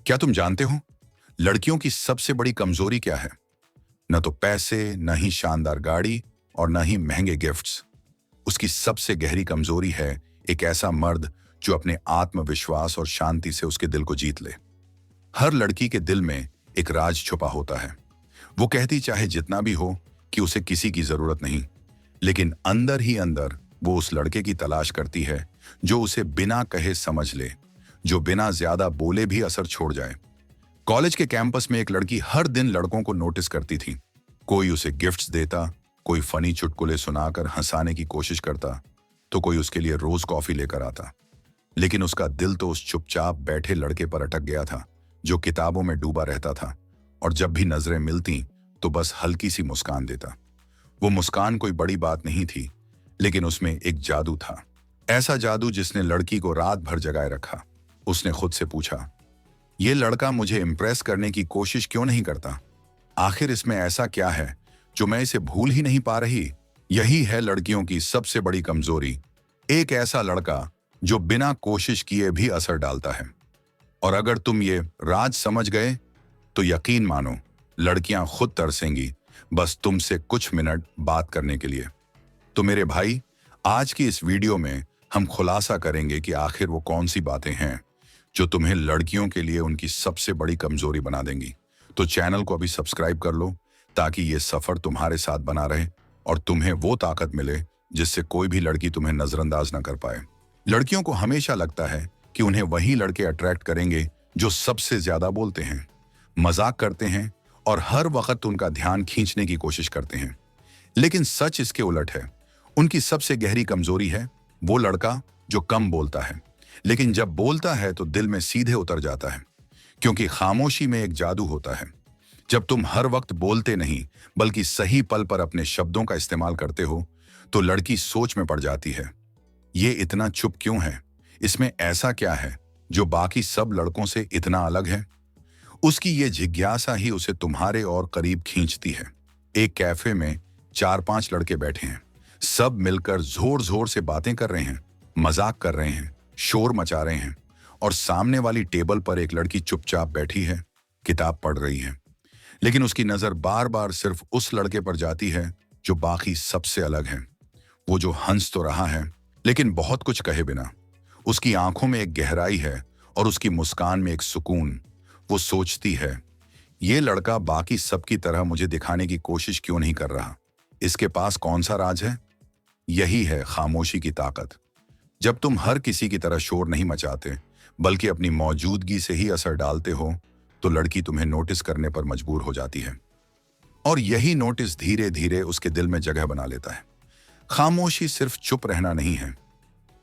क्या तुम जानते हो लड़कियों की सबसे बड़ी कमजोरी क्या है? न तो पैसे, न ही शानदार गाड़ी और न ही महंगे गिफ्ट्स। उसकी सबसे गहरी कमजोरी है एक ऐसा मर्द जो अपने आत्मविश्वास और शांति से उसके दिल को जीत ले। हर लड़की के दिल में एक राज छुपा होता है। वो कहती चाहे जितना भी हो कि उसे किसी की जरूरत नहीं, लेकिन अंदर ही अंदर वो उस लड़के की तलाश करती है जो उसे बिना कहे समझ ले, जो बिना ज्यादा बोले भी असर छोड़ जाए। कॉलेज के कैंपस में एक लड़की हर दिन लड़कों को नोटिस करती थी। कोई उसे गिफ्ट्स देता, कोई फनी चुटकुले सुनाकर हंसाने की कोशिश करता, तो कोई उसके लिए रोज कॉफी लेकर आता। लेकिन उसका दिल तो उस चुपचाप बैठे लड़के पर अटक गया था जो किताबों में डूबा रहता था और जब भी नजरें मिलती तो बस हल्की सी मुस्कान देता। वो मुस्कान कोई बड़ी बात नहीं थी, लेकिन उसमें एक जादू था। ऐसा जादू जिसने लड़की को रात भर जगाए रखा। उसने खुद से पूछा, ये लड़का मुझे इम्प्रेस करने की कोशिश क्यों नहीं करता? आखिर इसमें ऐसा क्या है जो मैं इसे भूल ही नहीं पा रही? यही है लड़कियों की सबसे बड़ी कमजोरी। एक ऐसा लड़का जो बिना कोशिश किए भी असर डालता है। और अगर तुम ये राज समझ गए तो यकीन मानो, लड़कियां खुद तरसेंगी बस तुमसे कुछ मिनट बात करने के लिए। तो मेरे भाई, आज की इस वीडियो में हम खुलासा करेंगे कि आखिर वो कौन सी बातें हैं जो तुम्हें लड़कियों के लिए उनकी सबसे बड़ी कमजोरी बना देंगी। तो चैनल को अभी सब्सक्राइब कर लो ताकि ये सफर तुम्हारे साथ बना रहे और तुम्हें वो ताकत मिले जिससे कोई भी लड़की तुम्हें नजरअंदाज ना कर पाए। लड़कियों को हमेशा लगता है कि उन्हें वही लड़के अट्रैक्ट करेंगे जो सबसे ज्यादा बोलते हैं, मजाक करते हैं और हर वक्त उनका ध्यान खींचने की कोशिश करते हैं। लेकिन सच इसके उलट है। उनकी सबसे गहरी कमजोरी है वो लड़का जो कम बोलता है, लेकिन जब बोलता है तो दिल में सीधे उतर जाता है। क्योंकि खामोशी में एक जादू होता है। जब तुम हर वक्त बोलते नहीं बल्कि सही पल पर अपने शब्दों का इस्तेमाल करते हो तो लड़की सोच में पड़ जाती है, ये इतना चुप क्यों है? इसमें ऐसा क्या है जो बाकी सब लड़कों से इतना अलग है? उसकी ये जिज्ञासा ही उसे तुम्हारे और करीब खींचती है। एक कैफे में 4-5 लड़के बैठे हैं। सब मिलकर जोर जोर से बातें कर रहे हैं, मजाक कर रहे हैं, शोर मचा रहे हैं और सामने वाली टेबल पर एक लड़की चुपचाप बैठी है, किताब पढ़ रही है। लेकिन उसकी नजर बार बार सिर्फ उस लड़के पर जाती है जो बाकी सबसे अलग है। वो जो हंस तो रहा है लेकिन बहुत कुछ कहे बिना। उसकी आंखों में एक गहराई है और उसकी मुस्कान में एक सुकून। वो सोचती है, ये लड़का बाकी सबकी तरह मुझे दिखाने की कोशिश क्यों नहीं कर रहा? इसके पास कौन सा राज है? यही है खामोशी की ताकत। जब तुम हर किसी की तरह शोर नहीं मचाते बल्कि अपनी मौजूदगी से ही असर डालते हो तो लड़की तुम्हें नोटिस करने पर मजबूर हो जाती है। और यही नोटिस धीरे धीरे उसके दिल में जगह बना लेता है। खामोशी सिर्फ चुप रहना नहीं है,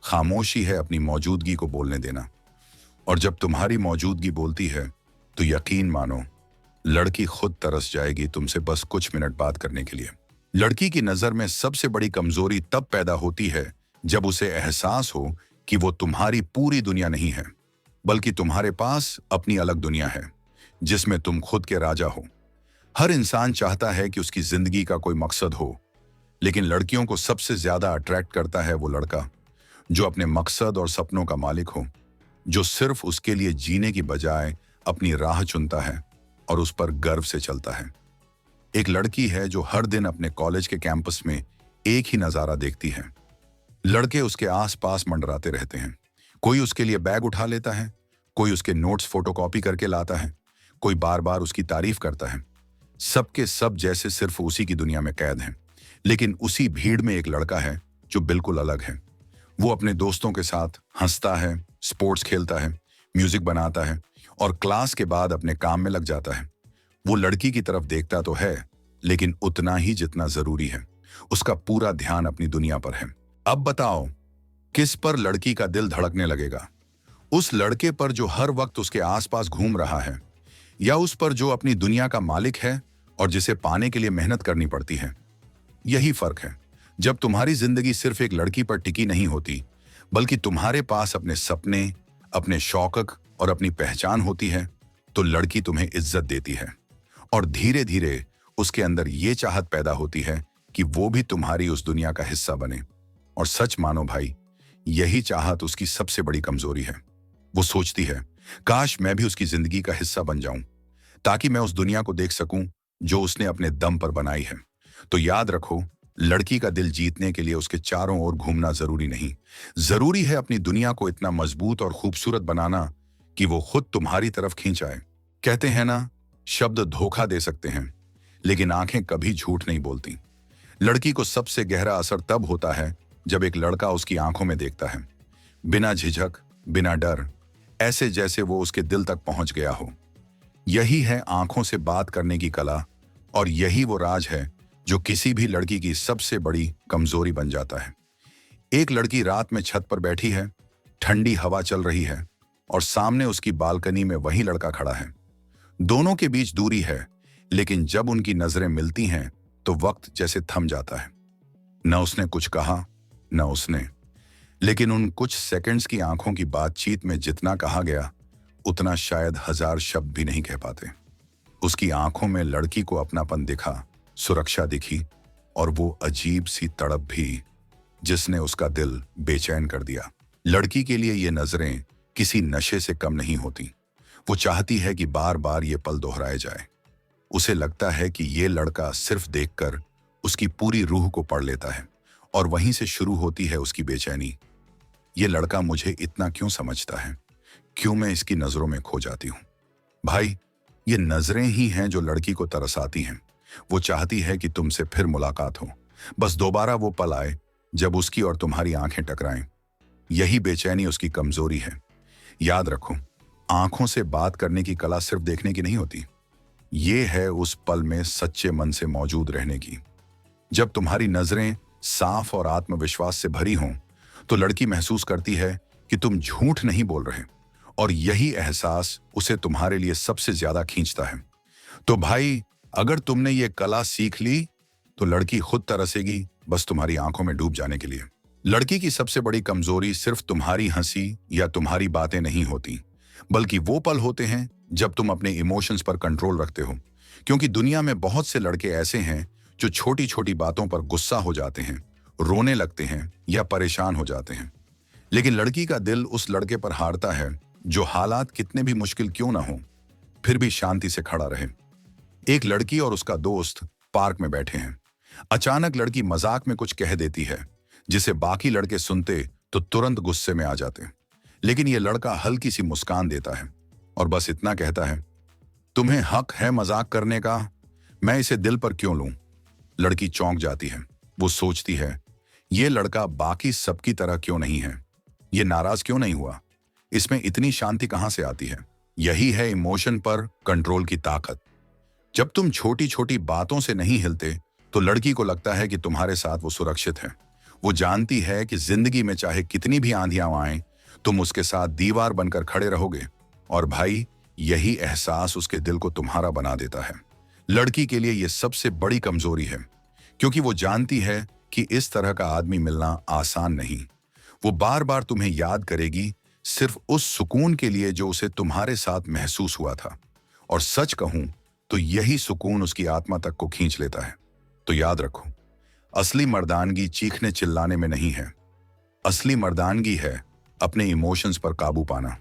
खामोशी है अपनी मौजूदगी को बोलने देना। और जब तुम्हारी मौजूदगी बोलती है तो यकीन मानो, लड़की खुद तरस जाएगी तुमसे बस कुछ मिनट बात करने के लिए। लड़की की नजर में सबसे बड़ी कमजोरी तब पैदा होती है जब उसे एहसास हो कि वो तुम्हारी पूरी दुनिया नहीं है, बल्कि तुम्हारे पास अपनी अलग दुनिया है जिसमें तुम खुद के राजा हो। हर इंसान चाहता है कि उसकी जिंदगी का कोई मकसद हो, लेकिन लड़कियों को सबसे ज्यादा अट्रैक्ट करता है वो लड़का जो अपने मकसद और सपनों का मालिक हो, जो सिर्फ उसके लिए जीने की बजाय अपनी राह चुनता है और उस पर गर्व से चलता है। एक लड़की है जो हर दिन अपने कॉलेज के कैंपस में एक ही नजारा देखती है। लड़के उसके आसपास मंडराते रहते हैं। कोई उसके लिए बैग उठा लेता है, कोई उसके नोट्स फोटोकॉपी करके लाता है, कोई बार बार उसकी तारीफ करता है। सबके सब जैसे सिर्फ उसी की दुनिया में कैद हैं। लेकिन उसी भीड़ में एक लड़का है जो बिल्कुल अलग है। वो अपने दोस्तों के साथ हंसता है, स्पोर्ट्स खेलता है, म्यूजिक बनाता है और क्लास के बाद अपने काम में लग जाता है। वो लड़की की तरफ देखता तो है, लेकिन उतना ही जितना जरूरी है। उसका पूरा ध्यान अपनी दुनिया पर है। अब बताओ, किस पर लड़की का दिल धड़कने लगेगा? उस लड़के पर जो हर वक्त उसके आसपास घूम रहा है, या उस पर जो अपनी दुनिया का मालिक है और जिसे पाने के लिए मेहनत करनी पड़ती है? यही फर्क है। जब तुम्हारी जिंदगी सिर्फ एक लड़की पर टिकी नहीं होती बल्कि तुम्हारे पास अपने सपने, अपने शौक और अपनी पहचान होती है, तो लड़की तुम्हें इज्जत देती है और धीरे धीरे उसके अंदर ये चाहत पैदा होती है कि वो भी तुम्हारी उस दुनिया का हिस्सा बने। और सच मानो भाई, यही चाहत उसकी सबसे बड़ी कमजोरी है। वो सोचती है, काश मैं भी उसकी जिंदगी का हिस्सा बन जाऊं, ताकि मैं उस दुनिया को देख सकूं जो उसने अपने दम पर बनाई है। तो याद रखो, लड़की का दिल जीतने के लिए उसके चारों ओर घूमना जरूरी नहीं। जरूरी है अपनी दुनिया को इतना मजबूत और खूबसूरत बनाना कि वो खुद तुम्हारी तरफ खींच आए। कहते हैं ना, शब्द धोखा दे सकते हैं, लेकिन आंखें कभी झूठ नहीं बोलती। लड़की को सबसे गहरा असर तब होता है जब एक लड़का उसकी आंखों में देखता है, बिना झिझक, बिना डर, ऐसे जैसे वो उसके दिल तक पहुंच गया हो। यही है आंखों से बात करने की कला, और यही वो राज है जो किसी भी लड़की की सबसे बड़ी कमजोरी बन जाता है। एक लड़की रात में छत पर बैठी है, ठंडी हवा चल रही है, और सामने उसकी बालकनी में वही लड़का खड़ा है। दोनों के बीच दूरी है, लेकिन जब उनकी नजरें मिलती हैं तो वक्त जैसे थम जाता है। न उसने कुछ कहा, न उसने, लेकिन उन कुछ सेकंड्स की आंखों की बातचीत में जितना कहा गया, उतना शायद 1000 शब्द भी नहीं कह पाते। उसकी आंखों में लड़की को अपनापन दिखा, सुरक्षा दिखी, और वो अजीब सी तड़प भी जिसने उसका दिल बेचैन कर दिया। लड़की के लिए ये नजरें किसी नशे से कम नहीं होती। वो चाहती है कि बार बार ये पल दोहराए जाए। उसे लगता है कि ये लड़का सिर्फ देखकर उसकी पूरी रूह को पढ़ लेता है, और वहीं से शुरू होती है उसकी बेचैनी। ये लड़का मुझे इतना क्यों समझता है? क्यों मैं इसकी नजरों में खो जाती हूँ? भाई, ये नजरें ही हैं जो लड़की को तरसाती हैं। वो चाहती है कि तुमसे फिर मुलाकात हो, बस दोबारा वो पल आए जब उसकी और तुम्हारी आंखें टकराएं। यही बेचैनी उसकी कमजोरी है। याद रखो, आंखों से बात करने की कला सिर्फ देखने की नहीं होती। ये है उस पल में सच्चे मन से मौजूद रहने की। जब तुम्हारी नजरें साफ और आत्मविश्वास से भरी हों, तो लड़की महसूस करती है कि तुम झूठ नहीं बोल रहे, और यही एहसास उसे तुम्हारे लिए सबसे ज्यादा खींचता है। तो भाई, अगर तुमने ये कला सीख ली, तो लड़की खुद तरसेगी बस तुम्हारी आंखों में डूब जाने के लिए। लड़की की सबसे बड़ी कमजोरी सिर्फ तुम्हारी हंसी या तुम्हारी बातें नहीं होती, बल्कि वो पल होते हैं जब तुम अपने इमोशंस पर कंट्रोल रखते हो। क्योंकि दुनिया में बहुत से लड़के ऐसे हैं जो छोटी छोटी बातों पर गुस्सा हो जाते हैं, रोने लगते हैं या परेशान हो जाते हैं। लेकिन लड़की का दिल उस लड़के पर हारता है जो हालात कितने भी मुश्किल क्यों ना हो, फिर भी शांति से खड़ा रहे। एक लड़की और उसका दोस्त पार्क में बैठे हैं। अचानक लड़की मजाक में कुछ कह देती है, जिसे बाकी लड़के सुनते तो तुरंत गुस्से में आ जाते। लेकिन यह लड़का हल्की सी मुस्कान देता है और बस इतना कहता है, तुम्हें हक है मजाक करने का, मैं इसे दिल पर क्यों लूं? लड़की चौंक जाती है। वो सोचती है, ये लड़का बाकी सबकी तरह क्यों नहीं है? ये नाराज क्यों नहीं हुआ? इसमें इतनी शांति कहां से आती है? यही है इमोशन पर कंट्रोल की ताकत। जब तुम छोटी छोटी बातों से नहीं हिलते, तो लड़की को लगता है कि तुम्हारे साथ वो सुरक्षित है। वो जानती है कि जिंदगी में चाहे कितनी भी आंधियां आएं, तुम उसके साथ दीवार बनकर खड़े रहोगे। और भाई, यही एहसास उसके दिल को तुम्हारा बना देता है। लड़की के लिए यह सबसे बड़ी कमजोरी है, क्योंकि वो जानती है कि इस तरह का आदमी मिलना आसान नहीं। वो बार बार तुम्हें याद करेगी सिर्फ उस सुकून के लिए जो उसे तुम्हारे साथ महसूस हुआ था। और सच कहूं तो यही सुकून उसकी आत्मा तक को खींच लेता है। तो याद रखो, असली मर्दानगी चीखने चिल्लाने में नहीं है। असली मर्दानगी है अपने इमोशंस पर काबू पाना।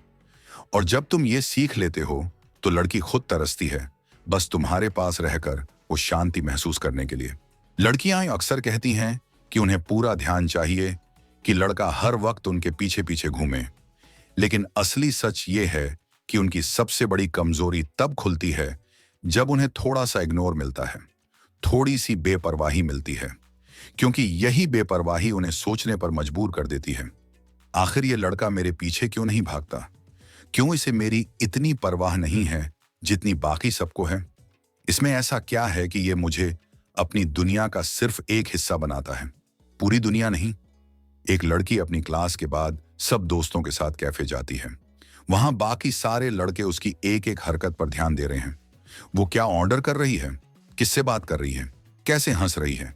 और जब तुम ये सीख लेते हो, तो लड़की खुद तरसती है बस तुम्हारे पास रहकर वो शांति महसूस करने के लिए। लड़कियां अक्सर कहती हैं कि उन्हें पूरा ध्यान चाहिए, कि लड़का हर वक्त उनके पीछे पीछे घूमे। लेकिन असली सच ये है कि उनकी सबसे बड़ी कमजोरी तब खुलती है जब उन्हें थोड़ा सा इग्नोर मिलता है, थोड़ी सी बेपरवाही मिलती है। क्योंकि यही बेपरवाही उन्हें सोचने पर मजबूर कर देती है, आखिर ये लड़का मेरे पीछे क्यों नहीं भागता? क्यों इसे मेरी इतनी परवाह नहीं है जितनी बाकी सबको है? इसमें ऐसा क्या है कि ये मुझे अपनी दुनिया का सिर्फ एक हिस्सा बनाता है, पूरी दुनिया नहीं? एक लड़की अपनी क्लास के बाद सब दोस्तों के साथ कैफे जाती है। वहां बाकी सारे लड़के उसकी एक एक हरकत पर ध्यान दे रहे हैं। वो क्या ऑर्डर कर रही है, किससे बात कर रही है, कैसे हंस रही है,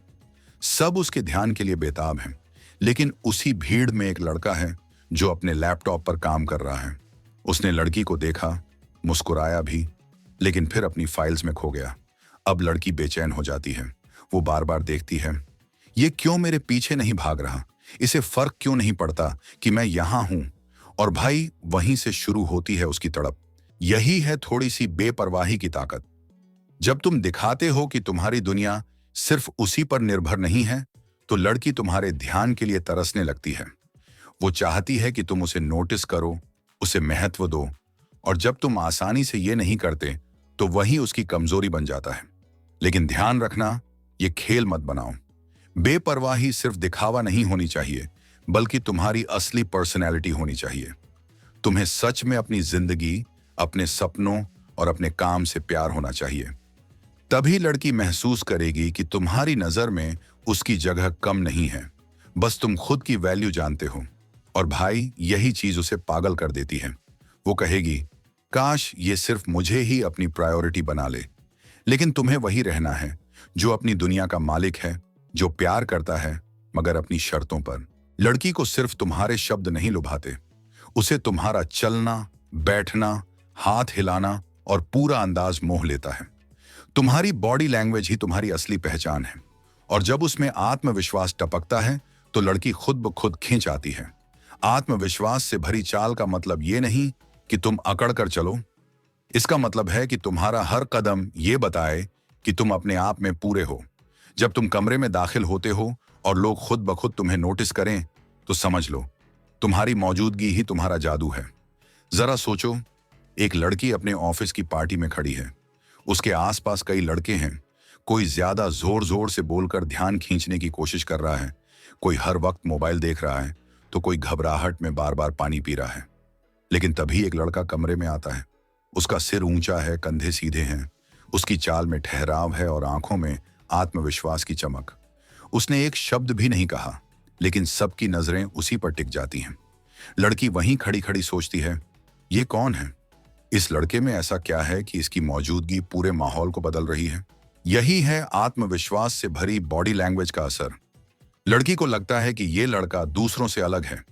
सब उसके ध्यान के लिए बेताब हैं। लेकिन उसी भीड़ में एक लड़का है जो अपने लैपटॉप पर काम कर रहा है। उसने लड़की को देखा, मुस्कुराया भी, लेकिन फिर अपनी फाइल्स में खो गया। अब लड़की बेचैन हो जाती है। वो बार बार देखती है, ये क्यों मेरे पीछे नहीं भाग रहा? इसे फर्क क्यों नहीं पड़ता कि मैं यहां हूं? और भाई वहीं से शुरू होती है उसकी तड़प। यही है थोड़ी सी बेपरवाही की ताकत। जब तुम दिखाते हो कि तुम्हारी दुनिया सिर्फ उसी पर निर्भर नहीं है, तो लड़की तुम्हारे ध्यान के लिए तरसने लगती है। वो चाहती है कि तुम उसे नोटिस करो, उसे महत्व दो। और जब तुम आसानी से ये नहीं करते, तो वही उसकी कमजोरी बन जाता है। लेकिन ध्यान रखना, ये खेल मत बनाओ। बेपरवाही सिर्फ दिखावा नहीं होनी चाहिए, बल्कि तुम्हारी असली पर्सनैलिटी होनी चाहिए। तुम्हें सच में अपनी जिंदगी, अपने सपनों और अपने काम से प्यार होना चाहिए। तभी लड़की महसूस करेगी कि तुम्हारी नजर में उसकी जगह कम नहीं है, बस तुम खुद की वैल्यू जानते हो। और भाई यही चीज उसे पागल कर देती है। वो कहेगी, काश ये सिर्फ मुझे ही अपनी प्रायोरिटी बना ले। लेकिन तुम्हें वही रहना है जो अपनी दुनिया का मालिक है, जो प्यार करता है मगर अपनी शर्तों पर। लड़की को सिर्फ तुम्हारे शब्द नहीं लुभाते, उसे तुम्हारा चलना, बैठना, हाथ हिलाना और पूरा अंदाज मोह लेता है। तुम्हारी बॉडी लैंग्वेज ही तुम्हारी असली पहचान है। और जब उसमें आत्मविश्वास टपकता है, तो लड़की खुद ब खुद खींच आती है। आत्मविश्वास से भरी चाल का मतलब ये नहीं कि तुम अकड़ कर चलो। इसका मतलब है कि तुम्हारा हर कदम ये बताए कि तुम अपने आप में पूरे हो। जब तुम कमरे में दाखिल होते हो और लोग खुद ब खुद तुम्हें नोटिस करें, तो समझ लो तुम्हारी मौजूदगी ही तुम्हारा जादू है। जरा सोचो, एक लड़की अपने ऑफिस की पार्टी में खड़ी है। उसके आसपास कई लड़के हैं। कोई ज्यादा जोर जोर से बोलकर ध्यान खींचने की कोशिश कर रहा है, कोई हर वक्त मोबाइल देख रहा है, तो कोई घबराहट में बार बार पानी पी रहा है। लेकिन तभी एक लड़का कमरे में आता है। उसका सिर ऊंचा है, कंधे सीधे हैं, उसकी चाल में ठहराव है और आंखों में आत्मविश्वास की चमक। उसने एक शब्द भी नहीं कहा, लेकिन सबकी नजरें उसी पर टिक जाती हैं। लड़की वहीं खड़ी खड़ी सोचती है, ये कौन है? इस लड़के में ऐसा क्या है कि इसकी मौजूदगी पूरे माहौल को बदल रही है? यही है आत्मविश्वास से भरी बॉडी लैंग्वेज का असर। लड़की को लगता है कि ये लड़का दूसरों से अलग है।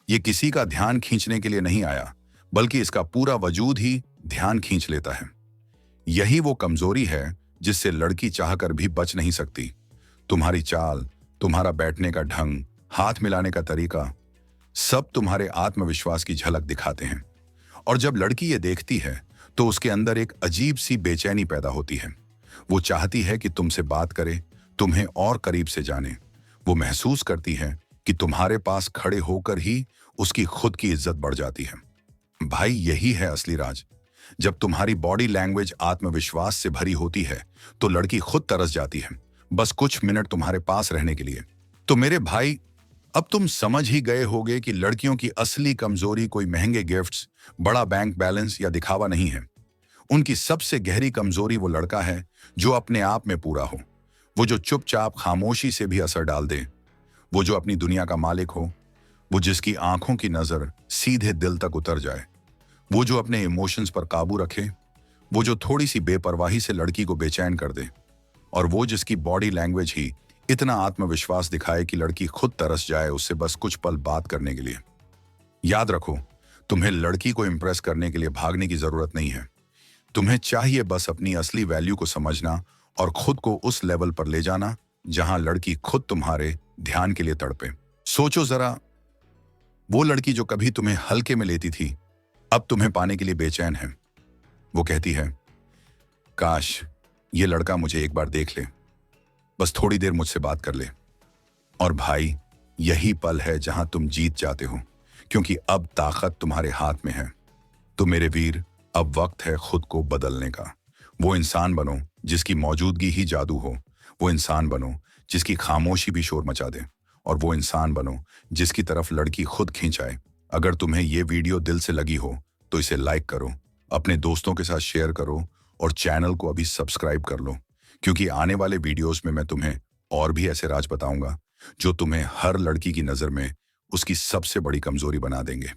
ये किसी का ध्यान खींचने के लिए नहीं आया, बल्कि इसका पूरा वजूद ही ध्यान खींच लेता है। यही वो कमजोरी है जिससे लड़की चाहकर भी बच नहीं सकती। तुम्हारी चाल, तुम्हारा बैठने का ढंग, हाथ मिलाने का तरीका, सब तुम्हारे आत्मविश्वास की झलक दिखाते हैं। और जब लड़की ये देखती है, तो उसके अंदर एक अजीब सी बेचैनी पैदा होती है। वो चाहती है कि तुमसे बात करे, तुम्हें और करीब से जाने। वो महसूस करती है कि तुम्हारे पास खड़े होकर ही उसकी खुद की इज्जत बढ़ जाती है। भाई यही है असली राज। जब तुम्हारी बॉडी लैंग्वेज आत्मविश्वास से भरी होती है, तो लड़की खुद तरस जाती है, बस कुछ मिनट तुम्हारे पास रहने के लिए। तो मेरे भाई, अब तुम समझ ही गए होगे कि लड़कियों की असली कमजोरी कोई महंगे गिफ्ट्स, बड़ा बैंक बैलेंस या दिखावा नहीं है। उनकी सबसे गहरी कमजोरी वो लड़का है जो अपने आप में पूरा हो, वो जो चुपचाप खामोशी से भी असर डाल दे, वो जो अपनी दुनिया का मालिक हो, वो जिसकी आंखों की नजर सीधे दिल तक उतर जाए, वो जो अपने इमोशंस पर काबू रखे, वो जो थोड़ी सी बेपरवाही से लड़की को बेचैन कर दे, और वो जिसकी बॉडी लैंग्वेज ही इतना आत्मविश्वास दिखाए कि लड़की खुद तरस जाए उससे बस कुछ पल बात करने के लिए। याद रखो, तुम्हें लड़की को इंप्रेस करने के लिए भागने की जरूरत नहीं है। तुम्हें चाहिए बस अपनी असली वैल्यू को समझना और खुद को उस लेवल पर ले जाना जहां लड़की खुद तुम्हारे ध्यान के लिए तड़पे। सोचो जरा, वो लड़की जो कभी तुम्हें हल्के में लेती थी, अब तुम्हें पाने के लिए बेचैन है। वो कहती है, काश ये लड़का मुझे एक बार देख ले, बस थोड़ी देर मुझसे बात कर ले। और भाई यही पल है जहां तुम जीत जाते हो, क्योंकि अब ताकत तुम्हारे हाथ में है। तो मेरे वीर, अब वक्त है खुद को बदलने का। वो इंसान बनो जिसकी मौजूदगी ही जादू हो। वो इंसान बनो जिसकी खामोशी भी शोर मचा दे। और वो इंसान बनो जिसकी तरफ लड़की खुद खींचाए। अगर तुम्हें ये वीडियो दिल से लगी हो, तो इसे लाइक करो, अपने दोस्तों के साथ शेयर करो और चैनल को अभी सब्सक्राइब कर लो, क्योंकि आने वाले वीडियोस में मैं तुम्हें और भी ऐसे राज बताऊंगा जो तुम्हें हर लड़की की नजर में उसकी सबसे बड़ी कमजोरी बना देंगे।